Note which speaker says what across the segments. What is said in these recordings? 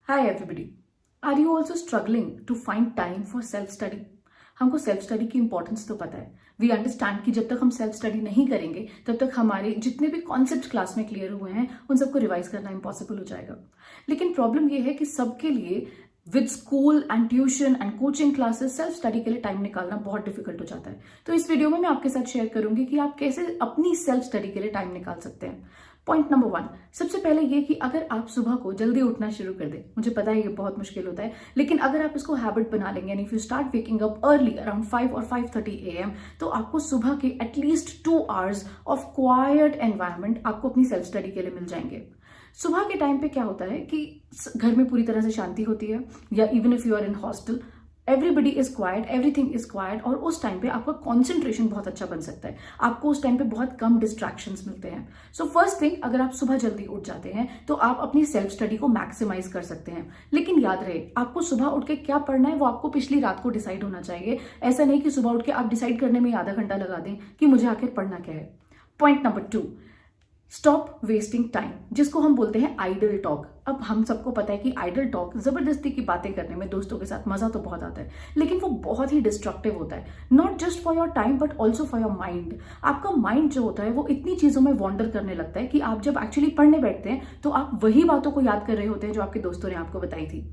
Speaker 1: Hi everybody. Are you also struggling to find time for self study? हमको self study की importance तो पता है. वी अंडरस्टैंड कि जब तक हम सेल्फ स्टडी नहीं करेंगे तब तक हमारे जितने भी कॉन्सेप्ट क्लास में क्लियर हुए हैं उन सबको रिवाइज करना इम्पॉसिबल हो जाएगा. लेकिन प्रॉब्लम ये है कि सबके लिए with school and tuition and coaching classes self study के लिए टाइम निकालना बहुत डिफिकल्ट हो जाता है. तो इस वीडियो में मैं आपके साथ शेयर करूंगी कि आप कैसे अपनी सेल्फ स्टडी के लिए टाइम निकाल सकते हैं. पॉइंट नंबर 1, सबसे पहले ये कि अगर आप सुबह को जल्दी उठना शुरू कर दें, मुझे पता है ये बहुत मुश्किल होता है, लेकिन अगर आप इसको हैबिट बना लेंगे and if you start waking up early around 5 और 5:30 AM, तो आपको सुबह के at least 2 hours of quite environment आपको अपनी सेल्फ स्टडी के लिए मिल जाएंगे. सुबह के टाइम पे क्या होता है कि घर में पूरी तरह से शांति होती है, या even if you are in hostel everybody is quiet, everything is quiet, और उस टाइम पे आपका कॉन्सेंट्रेशन बहुत अच्छा बन सकता है. आपको उस टाइम पे बहुत कम डिस्ट्रैक्शंस मिलते हैं. सो फर्स्ट थिंग, अगर आप सुबह जल्दी उठ जाते हैं तो आप अपनी सेल्फ स्टडी को मैक्सिमाइज कर सकते हैं. लेकिन याद रहे, आपको सुबह उठ के क्या पढ़ना है वो आपको पिछली रात को डिसाइड होना चाहिए. ऐसा नहीं कि सुबह उठ के आप डिसाइड करने में आधा घंटा लगा दें कि मुझे आखिर पढ़ना क्या है. Point number 2, stop wasting time, जिसको हम बोलते हैं आइडल टॉक. अब हम सबको पता है कि आइडल टॉक, जबरदस्ती की बातें करने में दोस्तों के साथ मजा तो बहुत आता है, लेकिन वो बहुत ही डिस्ट्रक्टिव होता है. Not just for your time but also for your mind. आपका माइंड जो होता है वो इतनी चीजों में वॉन्डर करने लगता है कि आप जब एक्चुअली पढ़ने बैठते हैं तो आप वही बातों को याद कर रहे होते हैं जो आपके दोस्तों ने आपको बताई थी.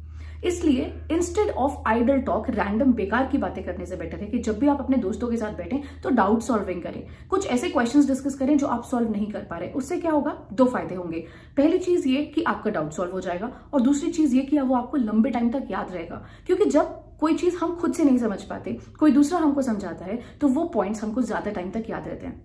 Speaker 1: इसलिए instead of idle talk, random बेकार की बातें करने से बेटर है कि जब भी आप अपने दोस्तों के साथ बैठें तो डाउट सॉल्विंग करें. कुछ ऐसे क्वेश्चंस डिस्कस करें जो आप सॉल्व नहीं कर पा रहे. उससे क्या होगा, 2 फायदे होंगे. पहली चीज ये कि आपका डाउट सॉल्व हो जाएगा, और दूसरी चीज ये कि वो आपको लंबे टाइम तक याद रहेगा. क्योंकि जब कोई चीज हम खुद से नहीं समझ पाते, कोई दूसरा हमको समझाता है, तो वो पॉइंट्स हमको ज्यादा टाइम तक याद रहते हैं.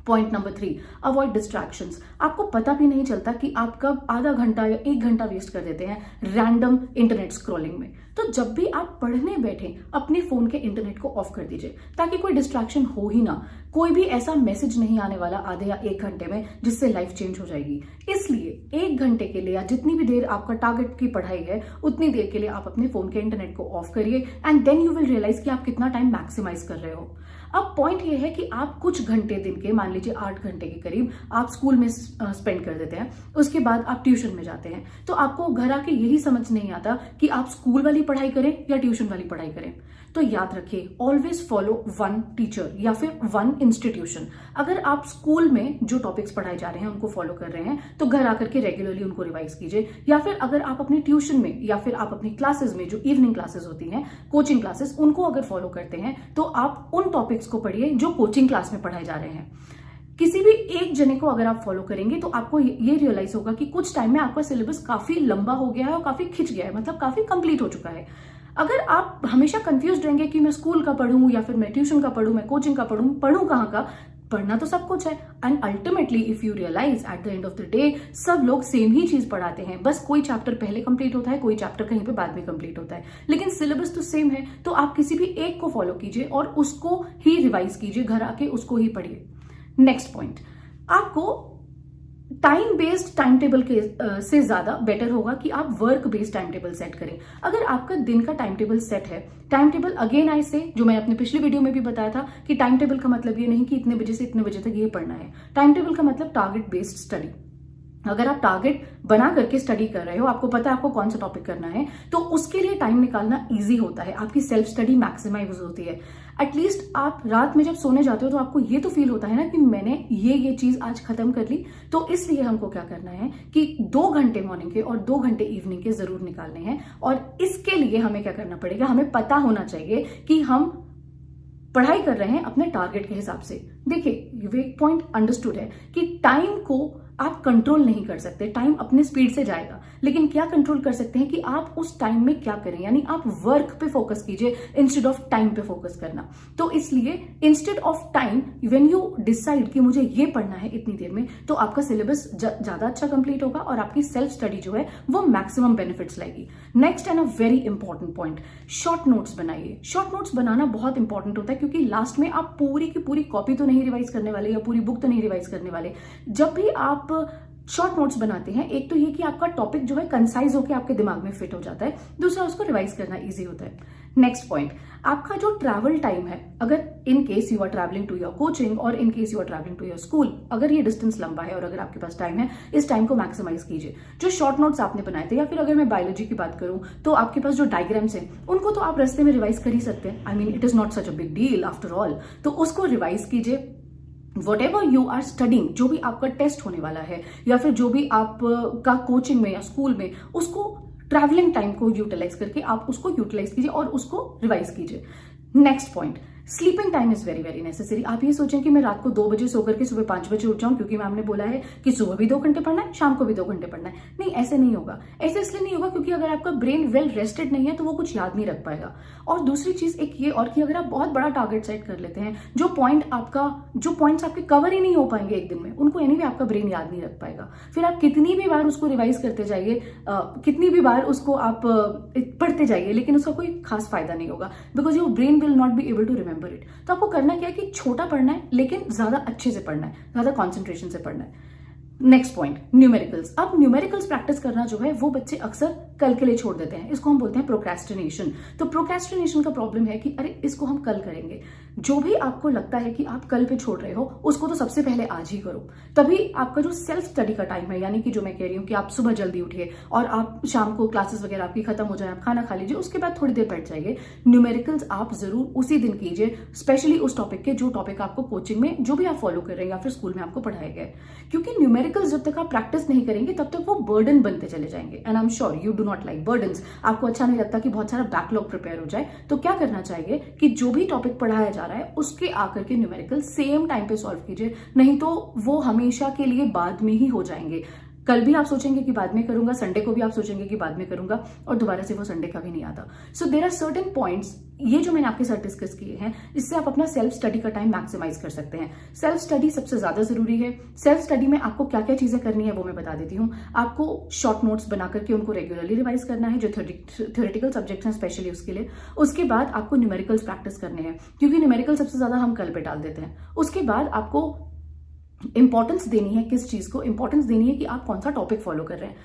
Speaker 1: Point number 3, avoid distractions. आपको पता भी नहीं चलता कि आप कब आधा घंटा या 1 घंटा वेस्ट कर देते हैं रैंडम इंटरनेट स्क्रॉलिंग में. तो जब भी आप पढ़ने बैठे अपने फोन के इंटरनेट को ऑफ कर दीजिए, ताकि कोई डिस्ट्रैक्शन हो ही ना. कोई भी ऐसा मैसेज नहीं आने वाला आधे या 1 घंटे में जिससे लाइफ चेंज हो जाएगी. इसलिए 1 घंटे के लिए या जितनी भी देर आपका टारगेट की पढ़ाई है उतनी देर के लिए आप अपने फोन के इंटरनेट को ऑफ करिए, and then you will realize कि आप कितना टाइम मैक्सिमाइज कर रहे हो. अब पॉइंट ये है कि आप कुछ घंटे दिन के, मान लीजिए 8 घंटे के करीब आप स्कूल में स्पेंड कर देते हैं, उसके बाद आप ट्यूशन में जाते हैं, तो आपको घर आके यही समझ नहीं आता कि आप स्कूल वाली पढ़ाई करें या ट्यूशन वाली पढ़ाई करें. तो याद रखिए, ऑलवेज फॉलो 1 टीचर या फिर 1 इंस्टीट्यूशन. अगर आप स्कूल में जो टॉपिक्स पढ़ाए जा रहे हैं उनको फॉलो कर रहे हैं तो घर आकर के रेगुलरली उनको रिवाइज कीजिए, या फिर अगर आप अपने ट्यूशन में या फिर आप अपनी क्लासेस में, जो इवनिंग क्लासेस होती हैं, कोचिंग क्लासेस, उनको अगर फॉलो करते हैं तो आप उन टॉपिक्स को पढ़िए जो कोचिंग क्लास में पढ़ाए जा रहे हैं. किसी भी एक जने को अगर आप फॉलो करेंगे तो आपको ये रियलाइज होगा कि कुछ टाइम में आपका सिलेबस काफी लंबा हो गया है और काफी खिंच गया है, मतलब काफी कंप्लीट हो चुका है. अगर आप हमेशा कंफ्यूज रहेंगे कि मैं स्कूल का पढ़ूं या फिर मैं ट्यूशन का पढ़ूं, मैं कोचिंग का पढ़ूं कहाँ का, पढ़ना तो सब कुछ है. And ultimately if you realize at the end of the day सब लोग सेम ही चीज पढ़ाते हैं, बस कोई चैप्टर पहले कंप्लीट होता है, कोई चैप्टर कहीं पे बाद में कंप्लीट होता है, लेकिन सिलेबस तो सेम है. तो आप किसी भी एक को फॉलो कीजिए और उसको ही रिवाइज कीजिए, घर आके उसको ही पढ़िए. नेक्स्ट पॉइंट, आपको टाइम बेस्ड टाइम टेबल के से ज्यादा बेटर होगा कि आप work based time table set करें. अगर आपका दिन का टाइम टेबल सेट है, टाइम टेबल अगेन आई से, जो मैं अपने पिछली वीडियो में भी बताया था कि टाइम टेबल का मतलब ये नहीं कि इतने बजे से इतने बजे तक ये पढ़ना है. टाइम टेबल का मतलब टारगेट बेस्ड स्टडी. अगर आप टारगेट बना करके स्टडी कर रहे हो, आपको पता है आपको कौन सा टॉपिक करना है, तो उसके लिए टाइम निकालना इजी होता है, आपकी सेल्फ स्टडी मैक्सिमाइज होती है. एटलीस्ट आप रात में जब सोने जाते हो तो आपको ये तो फील होता है ना कि मैंने ये चीज आज खत्म कर ली. तो इसलिए हमको क्या करना है कि 2 घंटे मॉर्निंग के और 2 घंटे इवनिंग के जरूर निकालने हैं. और इसके लिए हमें क्या करना पड़ेगा, हमें पता होना चाहिए कि हम पढ़ाई कर रहे हैं अपने टारगेट के हिसाब से. देखिए, ये पॉइंट अंडरस्टूड है कि टाइम को आप कंट्रोल नहीं कर सकते, टाइम अपने स्पीड से जाएगा, लेकिन क्या कंट्रोल कर सकते हैं कि आप उस टाइम में क्या करें, यानी आप वर्क पे फोकस कीजिए इंस्टेड ऑफ टाइम पे फोकस करना. तो इसलिए instead of time, when you decide कि मुझे ये पढ़ना है इतनी देर में, तो आपका सिलेबस ज्यादा अच्छा कंप्लीट होगा और आपकी सेल्फ स्टडी जो है वो मैक्सिमम बेनिफिट्स लाएगी. Next and a very important point, short notes बनाइए. शॉर्ट नोट्स बनाना बहुत इंपॉर्टेंट होता है, क्योंकि लास्ट में आप पूरी की पूरी कॉपी तो नहीं रिवाइज करने वाले या पूरी बुक तो नहीं रिवाइज करने वाले. जब भी आप शॉर्ट नोट्स बनाते हैं, एक तो ये कि आपका टॉपिक जो है कंसाइज होकर आपके दिमाग में फिट हो जाता है, दूसरा उसको रिवाइज करना इजी होता है। नेक्स्ट पॉइंट, आपका जो ट्रैवल टाइम है, अगर in case you are travelling to your coaching और in case you are travelling to your school, अगर ये डिस्टेंस लंबा है और अगर आपके पास टाइम है, इस टाइम को मैक्सिमाइज कीजिए। जो शॉर्ट नोट्स आपने बनाए थे, या फिर अगर मैं बायोलॉजी की बात करूं तो आपके पास जो डायग्राम्स हैं उनको तो आप रास्ते में रिवाइज कर ही सकते हैं। I mean it is not such a big deal after all. तो उसको रिवाइज कीजिए। Whatever you are studying, जो भी आपका टेस्ट होने वाला है या फिर जो भी आप का कोचिंग में या स्कूल में, उसको ट्रैवलिंग टाइम को यूटिलाइज करके आप उसको यूटिलाइज कीजिए और उसको रिवाइज कीजिए। Next point, sleeping time is very very necessary. आप ये सोचें कि मैं रात को 2 बजे सो करके सुबह 5 बजे उठ जाऊं क्योंकि मैम ने बोला है कि सुबह भी 2 घंटे पढ़ना है, शाम को भी 2 घंटे पढ़ना है। नहीं, ऐसे नहीं होगा। ऐसे इसलिए नहीं होगा क्योंकि अगर आपका ब्रेन वेल रेस्टेड नहीं है तो वो कुछ याद नहीं रख पाएगा। और दूसरी चीज एक ये और कि अगर आप बहुत बड़ा टारगेट सेट कर लेते हैं, जो पॉइंट्स आपके कवर ही नहीं हो पाएंगे एक दिन में, उनको एनीवे आपका ब्रेन याद नहीं रख पाएगा। फिर आप कितनी भी बार उसको रिवाइज करते जाइए, कितनी भी बार उसको आप पढ़ते जाइए, लेकिन उसका कोई खास फायदा नहीं होगा, because your brain will not be able to remember it. तो आपको करना क्या है कि छोटा पढ़ना है, लेकिन ज्यादा अच्छे से पढ़ना है, ज्यादा कॉन्सेंट्रेशन से पढ़ना है। Next point, numericals. अब न्यूमेरिकल्स प्रैक्टिस करना जो है वो बच्चे अक्सर कल के लिए छोड़ देते हैं। इसको हम बोलते हैं प्रोक्रेस्टिनेशन। तो प्रोक्रेस्टिनेशन का प्रॉब्लम है कि अरे इसको हम कल करेंगे। जो भी आपको लगता है कि आप कल पे छोड़ रहे हो, उसको तो सबसे पहले आज ही करो। तभी आपका जो सेल्फ स्टडी का टाइम है, यानी कि जो मैं कह रही हूँ कि आप सुबह जल्दी उठिए और आप शाम को क्लासेस वगैरह आपकी खत्म हो जाए, आप खाना खा लीजिए, उसके बाद थोड़ी देर बैठ जाइए। न्यूमेरिकल्स आप जरूर उसी दिन कीजिए, स्पेशली उस टॉपिक के जो टॉपिक आपको कोचिंग में जो भी आप फॉलो कर रहे हैं या फिर स्कूल में आपको पढ़ाए गए। क्योंकि न्यूमेरिकल्स जब तक आप प्रैक्टिस नहीं करेंगे तब तक वो बर्डन बनते चले जाएंगे। And I am sure you do not like burdens. आपको अच्छा नहीं लगता कि बहुत सारा बैकलॉग प्रिपेयर हो जाए। तो क्या करना चाहिए कि जो भी टॉपिक पढ़ाया जा रहा है उसके आकर के न्यूमेरिकल सेम टाइम पे सॉल्व कीजिए, नहीं तो वो हमेशा के लिए बाद में ही हो जाएंगे। कल भी आप सोचेंगे कि बाद में करूंगा, संडे को भी आप सोचेंगे कि बाद में करूंगा, और दोबारा से वो संडे का भी नहीं आता। So there are certain points, ये जो मैंने आपके साथ डिस्कस किए हैं, इससे आप अपना सेल्फ स्टडी का टाइम मैक्सिमाइज कर सकते हैं। सेल्फ स्टडी सबसे ज्यादा जरूरी है। सेल्फ स्टडी में आपको क्या क्या चीजें करनी है वो मैं बता देती हूँ। आपको शॉर्ट नोट्स बना करके उनको रेगुलरली रिवाइज करना है, जो थ्योरेटिकल सब्जेक्ट्स हैं स्पेशली उसके लिए। उसके बाद आपको न्यूमेरिकल्स प्रैक्टिस करने हैं, क्योंकि न्यूमेरिकल सबसे ज्यादा हम कल पे डाल देते हैं। उसके बाद आपको इंपॉर्टेंस देनी है, किस चीज को इंपॉर्टेंस देनी है कि आप कौन सा टॉपिक फॉलो कर रहे हैं।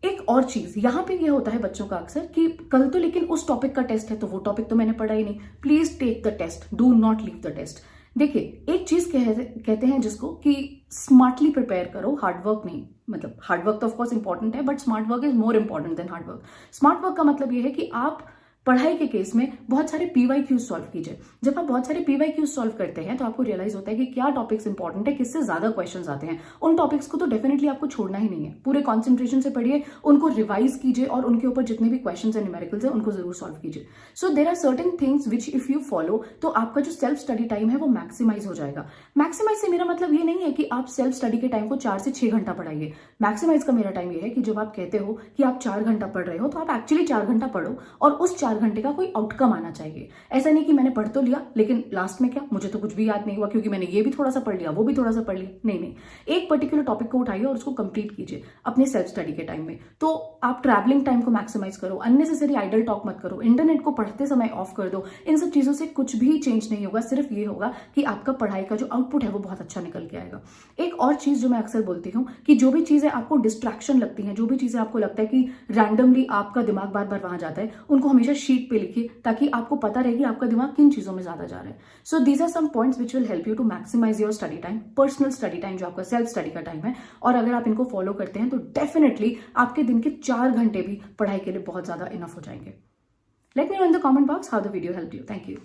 Speaker 1: एक और चीज यहाँ पे ये होता है बच्चों का अक्सर कि कल तो लेकिन उस टॉपिक का टेस्ट है, तो वो टॉपिक तो मैंने पढ़ा ही नहीं। Please take the test, do not leave the test. देखिए, एक चीज कहते हैं जिसको कि स्मार्टली प्रिपेयर करो, हार्ड वर्क नहीं। मतलब हार्ड वर्क तो ऑफकोर्स इंपॉर्टेंट है, but smart work is more important than hard work. Smart work का मतलब ये है कि आप पढ़ाई के केस में बहुत सारे पीवाईक्यूज सॉल्व कीजिए। जब आप बहुत सारे पीवाईक्यूज सॉल्व करते हैं तो आपको रियलाइज होता है कि क्या टॉपिक्स इंपॉर्टेंट है, किससे ज्यादा क्वेश्चंस आते हैं। उन टॉपिक्स को तो डेफिनेटली आपको छोड़ना ही नहीं है, पूरे कॉन्सेंट्रेशन से पढ़िए, उनको रिवाइज कीजिए और उनके ऊपर जितने भी क्वेश्चंस है, न्यूमेरिकल्स है, उनको जरूर सॉल्व कीजिए। So there are certain things which if you follow, तो आपका जो सेल्फ स्टडी टाइम है वो मैक्सिमाइज हो जाएगा। मैक्सिमाइज से मेरा मतलब ये नहीं है कि आप सेल्फ स्टडी के टाइम को 4 से 6 घंटा पढ़ाइए। मैक्सिमाइज का मेरा टाइम ये है कि जब आप कहते हो कि आप 4 घंटा पढ़ रहे हो, तो आप एक्चुअली 4 घंटा पढ़ो और उस 4 घंटे का कोई आउटकम आना चाहिए। ऐसा नहीं कि मैंने पढ़ तो लिया लेकिन लास्ट में क्या, मुझे तो कुछ भी याद नहीं हुआ क्योंकि मैंने ये भी थोड़ा सा पढ़ लिया, वो भी थोड़ा सा पढ़ लिया। नहीं नहीं, एक पर्टिकुलर टॉपिक को उठाइए और उसको कंप्लीट कीजिए अपने सेल्फ स्टडी के टाइम में। तो आप ट्रैवलिंग टाइम को मैक्सिमाइज करो, अननेसेसरी आइडल टॉक मत करो, इंटरनेट को पढ़ते समय ऑफ कर दो। इन सब चीजों से कुछ भी चेंज नहीं होगा, सिर्फ ये होगा कि आपका पढ़ाई का जो आउटपुट है वो बहुत अच्छा निकल के आएगा। एक और चीज जो मैं अक्सर बोलती हूँ कि जो भी चीजें आपको डिस्ट्रैक्शन लगती हैं, जो भी चीजें आपको लगता है कि रैंडमली आपका दिमाग बार बार वहां जाता है, उनको हमेशा शीट पे लिखिए ताकि आपको पता रहेगी आपका दिमाग किन चीजों में ज्यादा जा रहा है। So these are some points which will help you to maximise your study time, personal study time, जो आपका सेल्फ स्टडी का टाइम है। और अगर आप इनको फॉलो करते हैं तो डेफिनेटली आपके दिन के 4 घंटे भी पढ़ाई के लिए बहुत ज्यादा इनफ हो जाएंगे। Let me know in the comment box how the video help you. Thank you.